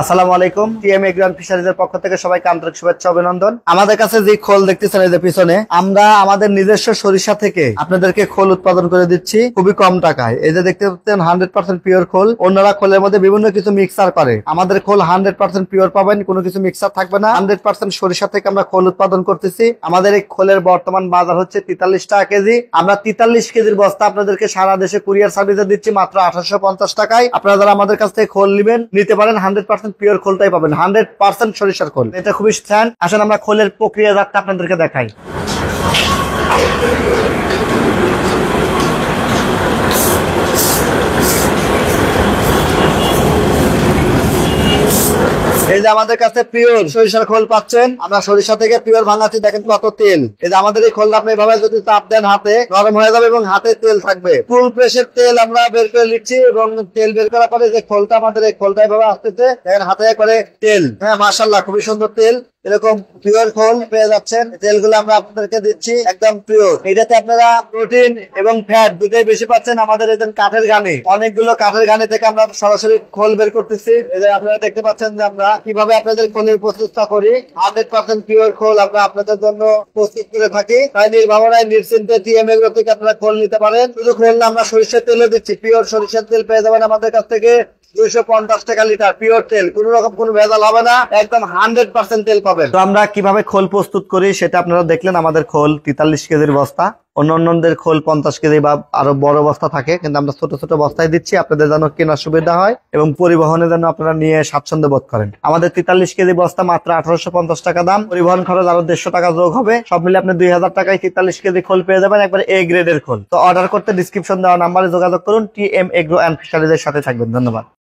আসসালামু আলাইকুম। TM agro and ফিশারিজের পক্ষ থেকে সবাইকে আন্তরিক শুভেচ্ছা অভিনন্দন। আমাদের কাছে যে খোল দেখতেছেন এই যে পিছনে, আমরা আমাদের নিজস্ব সরিষা থেকে আপনাদেরকে খোল উৎপাদন করে দিচ্ছি খুবই কম টাকায়। এই যে দেখতে পাচ্ছেন 100% পিওর খোল। অন্যরা খোলের মধ্যে বিভিন্ন কিছু মিক্সার করে, আমাদের খোল 100% পিওর পাবেন, কোনো কিছু মিক্সার থাকবে না। 100% সরিষা থেকে আমরা খোল উৎপাদন করতেছি। আমাদের এই খোলের বর্তমান বাজার হচ্ছে 43 টাকা কেজি। আমরা 43 কেজির বস্তা আপনাদেরকে সারা দেশে কুরিয়ার সার্ভিসে দিচ্ছি মাত্র 1850 টাকায়। আপনারা যারা আমাদের কাছ থেকে খোল নেবেন নিতে পারেন, 100% পিওর খোলটাই পাবেন, 100% সরিষার খোল। এটা খুবই স্ট্যান্ড। আসেন আমরা খোলের প্রক্রিয়াজাতটা আপনাদেরকে দেখাই। এই যে আমাদের কাছে পিওর সরিষার খোল পাচ্ছেন। আমরা সরিষা থেকে পিওর ভাঙাচ্ছি, দেখেন কত তেল। এই যে আমাদের এই খোলটা আপনি এভাবে যদি চাপ দেন হাতে নরম হয়ে যাবে এবং হাতে তেল থাকবে। ফুল প্রেসের তেল আমরা বের করে নিচ্ছি এবং তেল বের করার পরে যে খোলটা আমাদের এই খোলটা এভাবে আসতেছে, দেখেন হাতে করে তেল। হ্যাঁ মাশাআল্লাহ, খুবই সুন্দর তেল। এরকম পিওর খোল পেয়ে যাচ্ছেন। তেলগুলো আমরা আপনাদেরকে দিচ্ছি একদম পিওর। এটাতে আপনারা প্রোটিন এবং ফ্যাট দুটোই বেশি পাচ্ছেন। আমাদের এই কাঠের গানি, অনেকগুলো কাঠের গানি থেকে আমরা সরাসরি খোল বের করতেছি। এই যে আপনারা দেখতে পাচ্ছেন যে আমরা কিভাবে আপনাদের খোলের প্রস্তুতটা করি। 100% পিওর খোল আমরা আপনাদের জন্য প্রস্তুত করে থাকি। তাই নির্ভাবনায় নিশ্চিন্তে টিএম এগ্রো থেকে আপনারা খোল নিতে পারেন। শুধু খোল না, আমরা সরিষার তেলও দিচ্ছি। পিওর সরিষার তেল পেয়ে যাবেন আমাদের কাছ থেকে 250 টাকা লিটার পিওর তেল। কোন রকম কোনো ভেজাল হবে না, একদম 100% তেল পাবেন। তো আমরা কিভাবে খোল প্রস্তুত করি সেটা আপনারা দেখলেন। আমাদের খোল 43 কেজির বস্তা, অন্যদের খোল 50 কেজি বা আরো বড় বস্তা থাকে, কিন্তু আমরা ছোট ছোট বস্তায় দিচ্ছি আপনাদের যেন কেনার সুবিধা হয় এবং পরিবহনে যেন আপনারা নিয়ে স্বাচ্ছন্দ্য বোধ করেন। আমাদের 43 কেজি বস্তা মাত্র 1850 টাকা দাম, পরিবহন খরচ আরো 150 টাকা যোগ হবে। সব মিলে আপনি 2000 টাকায় 43 কেজি খোল পেয়ে যাবেন, একবার এ গ্রেডের খোল। তো অর্ডার করতে ডিসক্রিপশন দেওয়া নাম্বারে যোগাযোগ করুন। টিএম এগ্রো এন্ড ফিশারিজের সাথে থাকবেন। ধন্যবাদ।